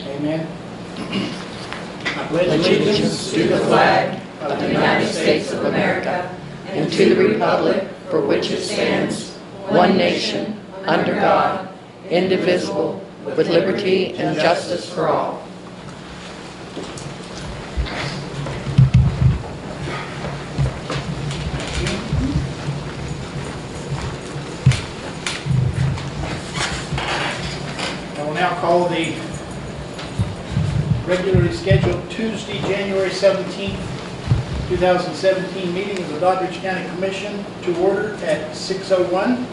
Amen. I pledge allegiance to the flag of the United States of America and to the republic for which it stands, one nation, under God, indivisible, with liberty and justice for all. I will now call the regularly scheduled Tuesday, January 17th, 2017 meeting of the Doddridge County Commission to order at 6:01.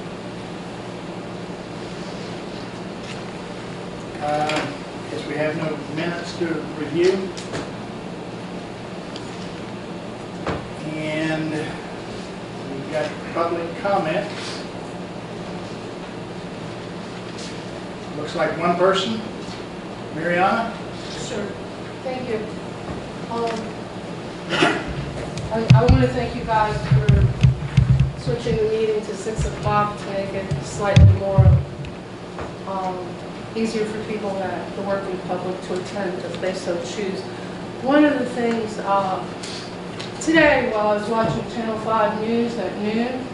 Guess we have no minutes to review. And we've got public comments. Looks like one person. Mariana? Sure. Thank you. I want to thank you guys for switching the meeting to 6 o'clock to make it slightly more easier for people that the working public to attend if they so choose. One of the things today while I was watching Channel 5 News at noon,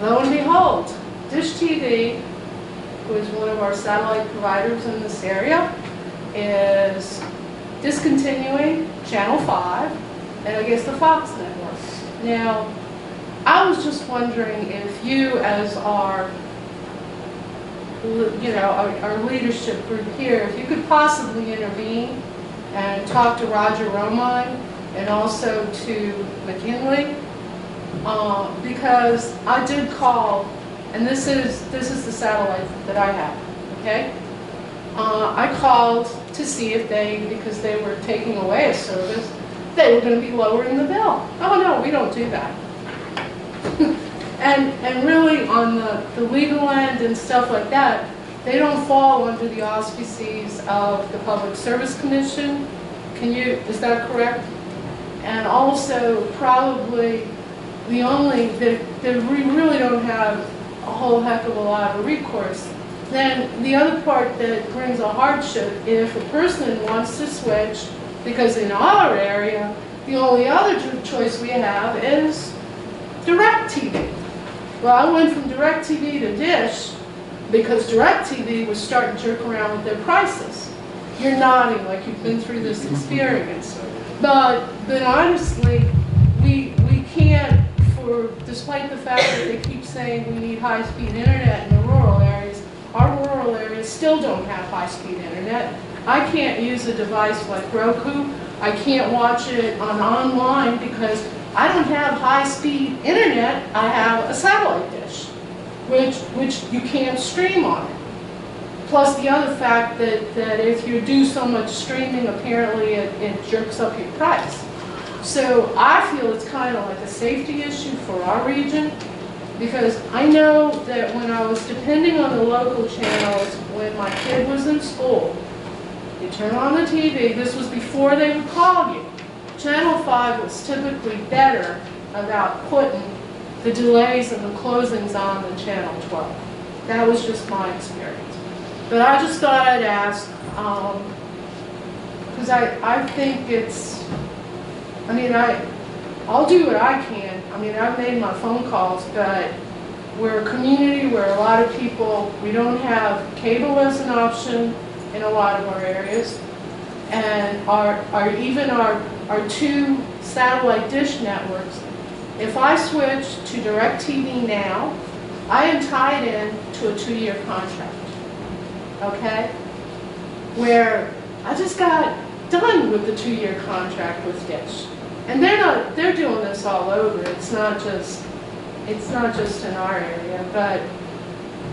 lo and behold, Dish TV, who is one of our satellite providers in this area, is discontinuing Channel 5 and I guess the Fox network. Now, I was just wondering if you, as our leadership group here, if you could possibly intervene and talk to Roger Romine and also to McKinley, because I did call, and this is the satellite that I have, okay? I called to see if because they were taking away a service, they were going to be lowering the bill. Oh no, we don't do that. and really on the legal end and stuff like that, they don't fall under the auspices of the Public Service Commission. Is that correct? And also probably the only, that we really don't have a whole heck of a lot of recourse. Then the other part that brings a hardship, if a person wants to switch, because in our area, the only other choice we have is DirecTV. Well, I went from DirecTV to Dish because DirecTV was starting to jerk around with their prices. You're nodding like you've been through this experience. But honestly, we can't, despite the fact that they keep saying we need high-speed internet in the rural areas, our rural areas still don't have high-speed internet. I can't use a device like Roku. I can't watch it online because I don't have high-speed internet. I have a satellite dish, which you can't stream on it. Plus the other fact that if you do so much streaming, apparently it jerks up your price. So I feel it's kind of like a safety issue for our region, because I know that when I was depending on the local channels, when my kid was in school, you turn on the TV, this was before they would call you. Channel 5 was typically better about putting the delays and the closings on than Channel 12. That was just my experience. But I just thought I'd ask, because I think it's, I'll do what I can. I've made my phone calls, but we're a community where a lot of people, we don't have cable as an option in a lot of our areas. And even our two satellite dish networks, if I switch to DirecTV now, I am tied in to a 2-year contract, okay? Where I just got done with the 2-year contract with Dish. And they're doing this all over. It's not just in our area, but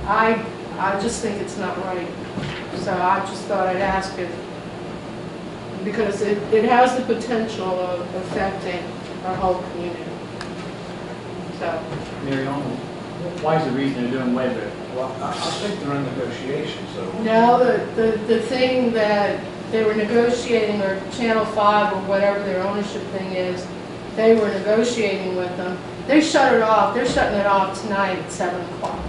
I just think it's not right. So I just thought I'd ask if, because it has the potential of affecting our whole community. So. Mary Ellen, why is the reason they're doing away with it? Well, I think they're in negotiations, so. No, the thing that they were negotiating, or Channel 5 or whatever their ownership thing is, they were negotiating with them. They shut it off. They're shutting it off tonight at 7 o'clock.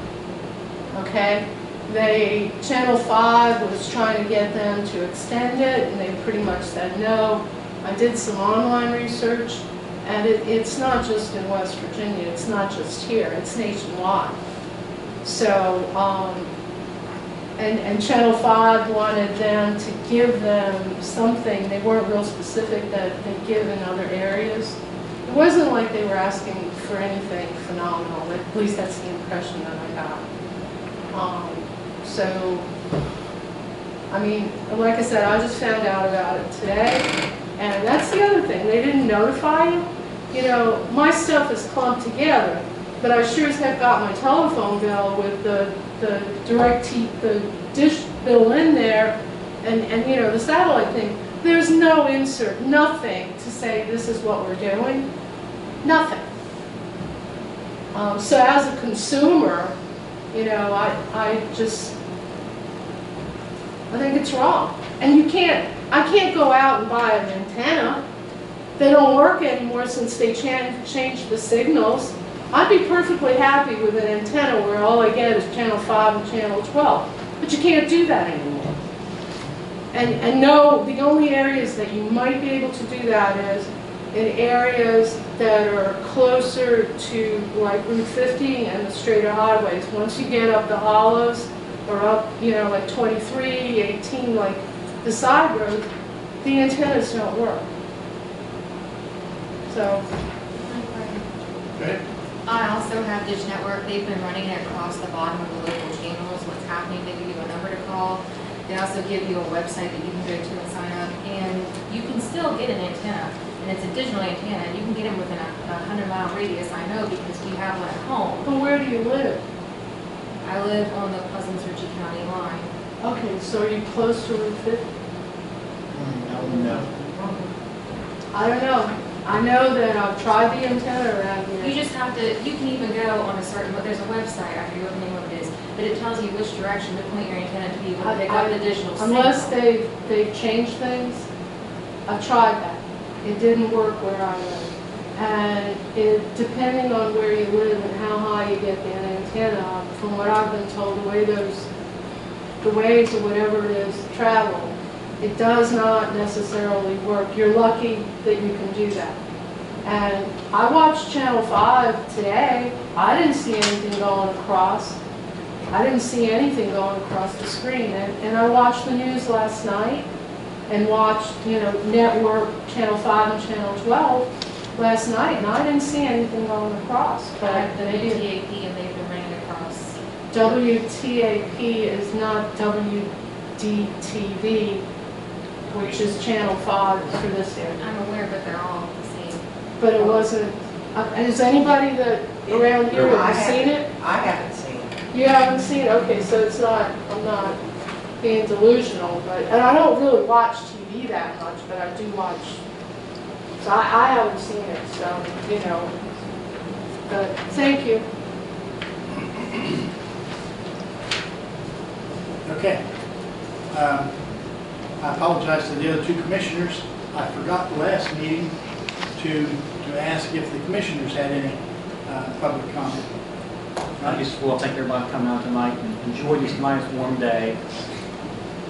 Okay? Channel 5 was trying to get them to extend it, and they pretty much said no. I did some online research, and it's not just in West Virginia, it's not just here, it's nationwide. So, and Channel 5 wanted them to give them something, they weren't real specific, that they give in other areas. It wasn't like they were asking for anything phenomenal, at least that's the impression that I got. So, I mean, like I said, I just found out about it today, and that's the other thing, they didn't notify you. You know, my stuff is clumped together, but I sure as heck got my telephone bill with the the dish bill in there, and you know, the satellite thing. There's no insert, nothing to say this is what we're doing, nothing. So as a consumer, you know, I think it's wrong. And I can't go out and buy an antenna. They don't work anymore since they changed the signals. I'd be perfectly happy with an antenna where all I get is channel 5 and channel 12. But you can't do that anymore. And no, the only areas that you might be able to do that is in areas that are closer to like Route 50 and the straighter highways. Once you get up the hollows or up, you know, like 23, 18, like the side roads, the antennas don't work. So. Okay. I also have Dish Network. They've been running it across the bottom of the local channels. What's happening, they give you a number to call. They also give you a website that you can go to and sign up. And you can still get an antenna. And it's a digital antenna. And you can get them within a 100-mile radius, I know, because we have one at home. But where do you live? I live on the Pleasant-Ritchie County line. Okay, so are you close to Route 50? No. I don't know. I know that I've tried the antenna around here. You just have to, you can even go on a certain, there's a website after you open what it is, but it tells you which direction to point your antenna to be able to pick up the digital signal. Unless they've changed things, I've tried that. It didn't work where I live. And depending on where you live and how high you get the antenna, from what I've been told, the waves or whatever it is travel, it does not necessarily work. You're lucky that you can do that. And I watched Channel 5 today. I didn't see anything going across. I didn't see anything going across the screen. And I watched the news last night and watched, you know, network Channel 5 and Channel 12 last night, and I didn't see anything going across. But I have the maybe WTAP and they've been running across. WTAP is not WDTV, which is Channel 5 for this area. I'm aware, but they're all the same. But it wasn't, has anybody that around here, have you seen it? I haven't seen it. You haven't seen it? Okay, so it's not, I'm not being delusional, but, and I don't really watch TV that much, but I do watch, so I haven't seen it, so, you know, but thank you. Okay. I apologize to the other two commissioners. I forgot the last meeting to ask if the commissioners had any public comment. I just want to thank everybody for coming out tonight and enjoy this nice warm day.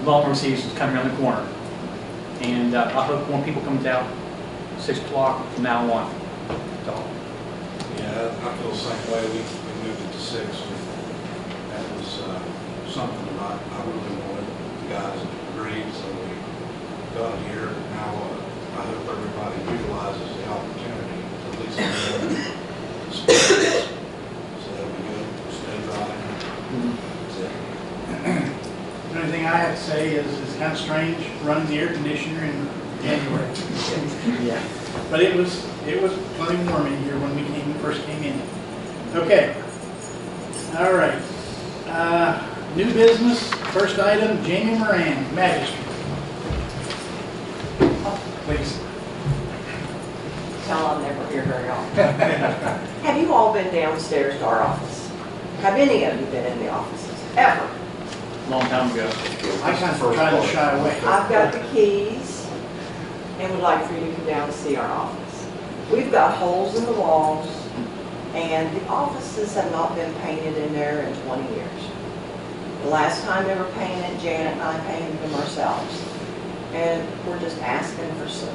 Long-term season is coming around the corner. And I hope more people come out 6 o'clock from now on. So, Yeah, I feel the same way. We moved it to 6. That was something that I really wanted. The guys agreed, so we got it here. Now I hope everybody utilizes the opportunity to at least have the space so that we go stay dry. That's it. The only thing I have to say is it's kind of strange running the air conditioner in January. yeah. But it was plenty warm in here when we first came in. Okay. All right. New business. First item, Jamie Moran, magistrate. Please. Tell I'm never here very often. Have you all been downstairs to our office? Have any of you been in the offices? Ever? Long time ago. I kind of try to shy away. I've got the keys and would like for you to come down and see our office. We've got holes in the walls and the offices have not been painted in there in 20 years. The last time they were painted, Janet and I painted them ourselves. And we're just asking for some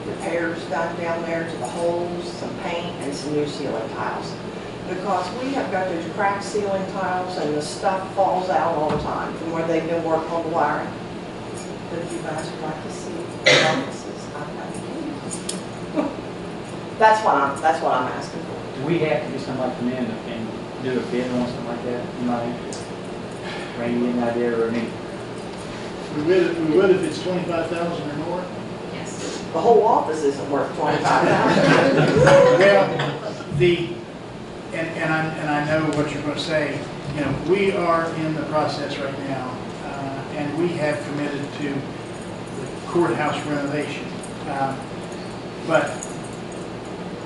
repairs done down there to the holes, some paint, and some new ceiling tiles. Because we have got those cracked ceiling tiles and the stuff falls out all the time from where they've been working on the wiring. But if you guys would like to see the offices, I've got to. That's what I'm asking for. Do we have to get somebody come in and do a bid on something like that? You might have to. Randy, any idea or any? We would if it's 25,000 or more. Yes. The whole office isn't worth $25,000. Well, and I know what you're going to say. You know, we are in the process right now, and we have committed to the courthouse renovation. But,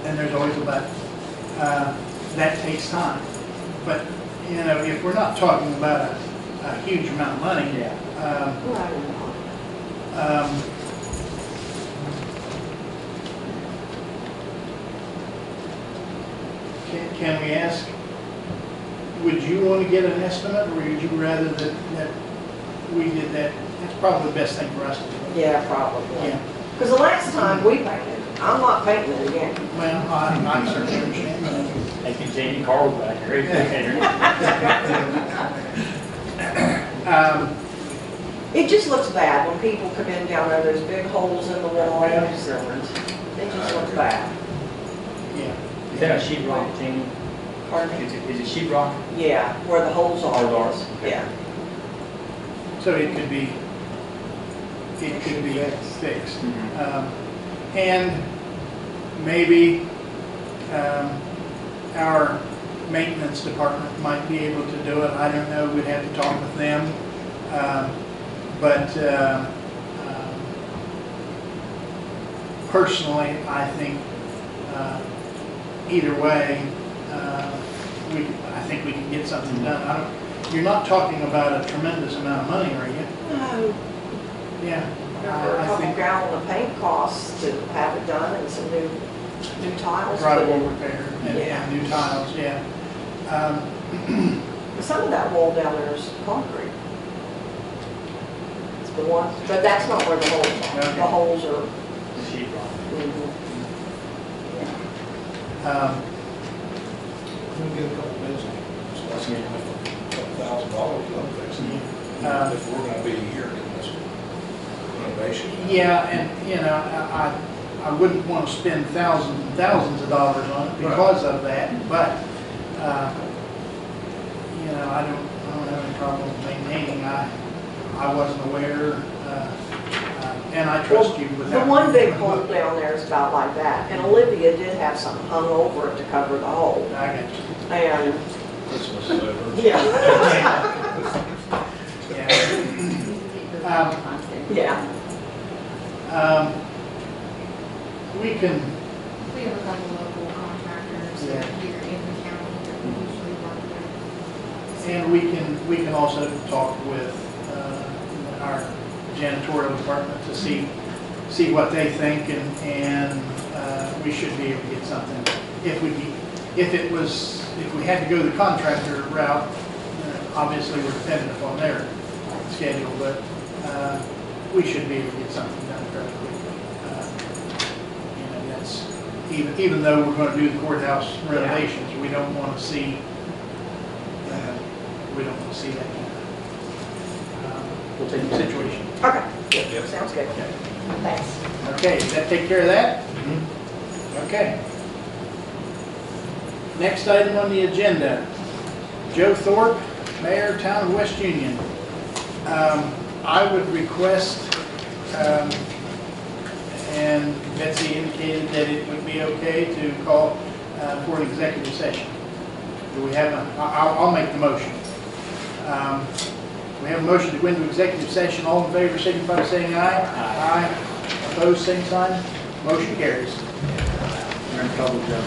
and there's always a but, that takes time. But, you know, if we're not talking about a huge amount of money, can we ask, would you want to get an estimate, or would you rather that we did that? That's probably the best thing for us to do. Yeah, probably. Yeah. Because the last time we painted, I'm not painting it again. Well, I certainly understand that. They can Jamie Carl back here. It just looks bad when people come in down there, there's big holes in the walls, and it just looks bad. Yeah. Is that a sheet rock, Jamie? Pardon me? Is it sheet rock? Yeah, where the holes are. Holes are, okay. Yeah. So it could be fixed. And maybe our maintenance department might be able to do it. I don't know, we'd have to talk with them. But personally, I think either way, I think we can get something done. You're not talking about a tremendous amount of money, are you? No, Yeah. there a I couple think gallon of paint costs to have it done and some new tiles. drywall repair and Yeah. new tiles, yeah. Some of that wall down there is concrete. It's the one, but that's not where the holes are. Okay. The holes are. Sheet rock. We'll get a couple bids on it. So that's gonna be $1,000 to fix it. If we're gonna be here in this renovation. Yeah, and, you know, I wouldn't want to spend thousands and thousands of dollars on it because of that, but, you know, I don't have any problem maintaining. I wasn't aware, and I trust you with The that. one big hole down there is about like that, and Olivia did have something hung over it to cover the hole. I got you. And, Christmas is over. yeah, Yeah. yeah. We can, We have a couple local contractors Yeah. here in the county that we usually work with. and we can also talk with our janitorial department to see what they think, and we should be able to get something. If we had to go the contractor route, obviously we're dependent upon their schedule, but we should be able to get something done fairly quickly. You know, that's even though we're going to do the courthouse renovations, we don't want to see that We'll take the situation. Okay, Yep. sounds good. Thanks. Okay, does that take care of that? Okay. Next item on the agenda, Joe Thorpe, Mayor, Town of West Union. I would request, and Betsy indicated that it would be okay to call for an executive session. Do we have I'll make the motion. We have a motion to go into executive session. All in favor, signify by saying aye. Aye. Opposed, same sign. Motion carries. We're in trouble, Joe.